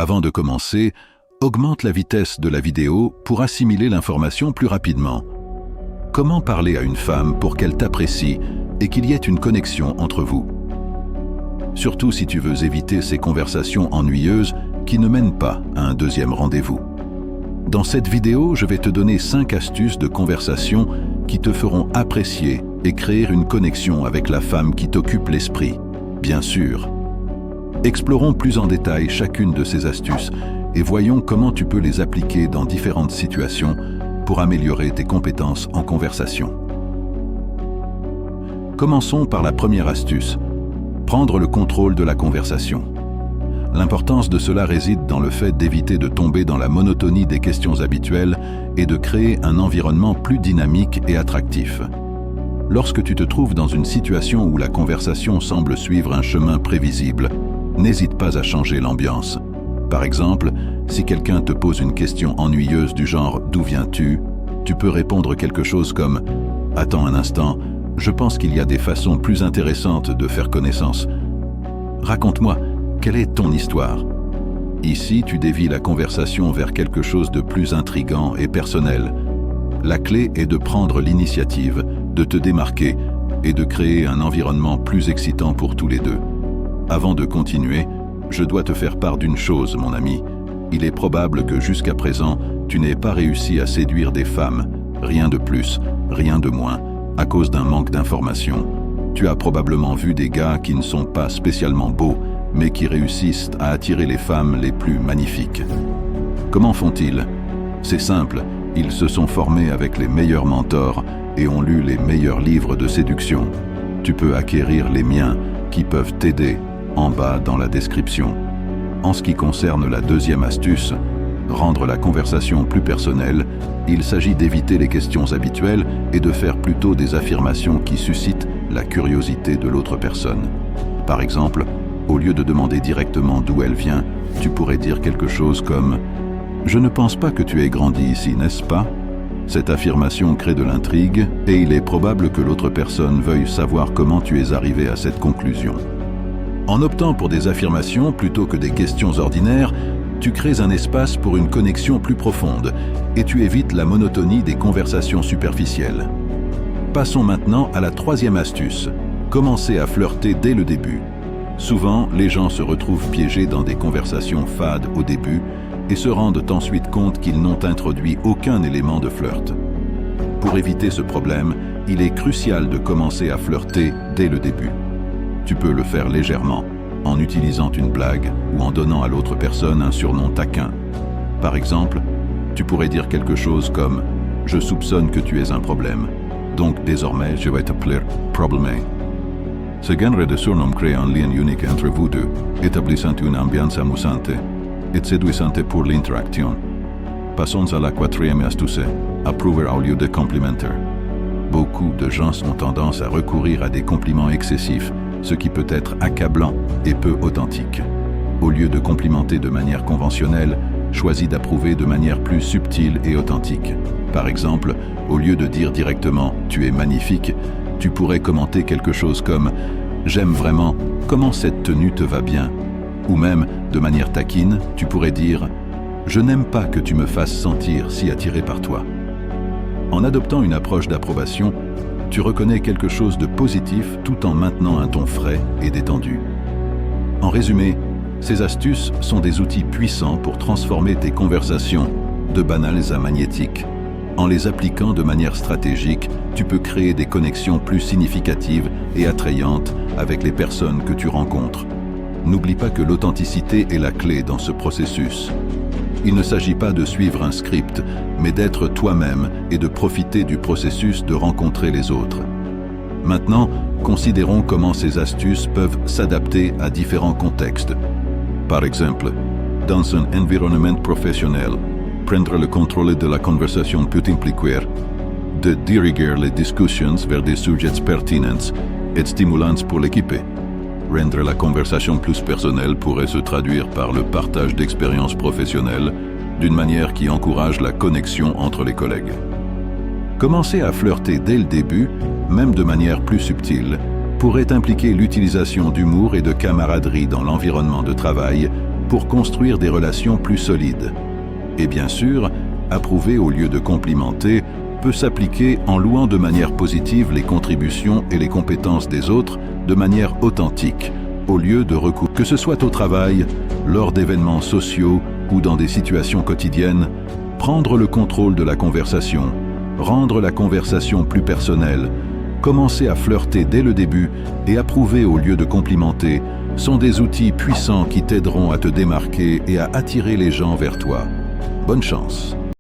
Avant de commencer, augmente la vitesse de la vidéo pour assimiler l'information plus rapidement. Comment parler à une femme pour qu'elle t'apprécie et qu'il y ait une connexion entre vous? Surtout si tu veux éviter ces conversations ennuyeuses qui ne mènent pas à un deuxième rendez-vous. Dans cette vidéo, je vais te donner 5 astuces de conversation qui te feront apprécier et créer une connexion avec la femme qui t'occupe l'esprit, bien sûr. Explorons plus en détail chacune de ces astuces et voyons comment tu peux les appliquer dans différentes situations pour améliorer tes compétences en conversation. Commençons par la première astuce, prendre le contrôle de la conversation. L'importance de cela réside dans le fait d'éviter de tomber dans la monotonie des questions habituelles et de créer un environnement plus dynamique et attractif. Lorsque tu te trouves dans une situation où la conversation semble suivre un chemin prévisible, n'hésite pas à changer l'ambiance. Par exemple, si quelqu'un te pose une question ennuyeuse du genre « D'où viens-tu ?», tu peux répondre quelque chose comme « Attends un instant, je pense qu'il y a des façons plus intéressantes de faire connaissance. Raconte-moi, quelle est ton histoire ?» Ici, tu dévies la conversation vers quelque chose de plus intriguant et personnel. La clé est de prendre l'initiative, de te démarquer et de créer un environnement plus excitant pour tous les deux. Avant de continuer, je dois te faire part d'une chose, mon ami. Il est probable que jusqu'à présent, tu n'aies pas réussi à séduire des femmes. Rien de plus, rien de moins, à cause d'un manque d'information. Tu as probablement vu des gars qui ne sont pas spécialement beaux, mais qui réussissent à attirer les femmes les plus magnifiques. Comment font-ils? C'est simple, ils se sont formés avec les meilleurs mentors et ont lu les meilleurs livres de séduction. Tu peux acquérir les miens, qui peuvent t'aider, en bas dans la description. En ce qui concerne la deuxième astuce, rendre la conversation plus personnelle, il s'agit d'éviter les questions habituelles et de faire plutôt des affirmations qui suscitent la curiosité de l'autre personne. Par exemple, au lieu de demander directement d'où elle vient, tu pourrais dire quelque chose comme « Je ne pense pas que tu aies grandi ici, n'est-ce pas ?» Cette affirmation crée de l'intrigue et il est probable que l'autre personne veuille savoir comment tu es arrivé à cette conclusion. En optant pour des affirmations plutôt que des questions ordinaires, tu crées un espace pour une connexion plus profonde et tu évites la monotonie des conversations superficielles. Passons maintenant à la troisième astuce, commencer à flirter dès le début. Souvent, les gens se retrouvent piégés dans des conversations fades au début et se rendent ensuite compte qu'ils n'ont introduit aucun élément de flirt. Pour éviter ce problème, il est crucial de commencer à flirter dès le début. Tu peux le faire légèrement, en utilisant une blague ou en donnant à l'autre personne un surnom taquin. Par exemple, tu pourrais dire quelque chose comme « Je soupçonne que tu es un problème, donc désormais je vais t'appeler Problème ». Ce genre de surnom crée un lien unique entre vous deux, établissant une ambiance amusante et séduisante pour l'interaction. Passons à la quatrième astuce, approver au lieu de complimenter. Beaucoup de gens ont tendance à recourir à des compliments excessifs, ce qui peut être accablant et peu authentique. Au lieu de complimenter de manière conventionnelle, choisis d'approuver de manière plus subtile et authentique. Par exemple, au lieu de dire directement « Tu es magnifique », tu pourrais commenter quelque chose comme « J'aime vraiment, comment cette tenue te va bien ?» Ou même, de manière taquine, tu pourrais dire « Je n'aime pas que tu me fasses sentir si attiré par toi ». En adoptant une approche d'approbation, tu reconnais quelque chose de positif tout en maintenant un ton frais et détendu. En résumé, ces astuces sont des outils puissants pour transformer tes conversations de banales à magnétiques. En les appliquant de manière stratégique, tu peux créer des connexions plus significatives et attrayantes avec les personnes que tu rencontres. N'oublie pas que l'authenticité est la clé dans ce processus. Il ne s'agit pas de suivre un script, mais d'être toi-même et de profiter du processus de rencontrer les autres. Maintenant, considérons comment ces astuces peuvent s'adapter à différents contextes. Par exemple, dans un environnement professionnel, prendre le contrôle de la conversation peut impliquer de diriger les discussions vers des sujets pertinents et stimulants pour l'équipe. Rendre la conversation plus personnelle pourrait se traduire par le partage d'expériences professionnelles d'une manière qui encourage la connexion entre les collègues. Commencer à flirter dès le début, même de manière plus subtile, pourrait impliquer l'utilisation d'humour et de camaraderie dans l'environnement de travail, pour construire des relations plus solides. Et bien sûr, approuver au lieu de complimenter peut s'appliquer en louant de manière positive les contributions et les compétences des autres de manière authentique, au lieu de recours. Que ce soit au travail, lors d'événements sociaux ou dans des situations quotidiennes, prendre le contrôle de la conversation, rendre la conversation plus personnelle, commencer à flirter dès le début et approuver au lieu de complimenter sont des outils puissants qui t'aideront à te démarquer et à attirer les gens vers toi. Bonne chance!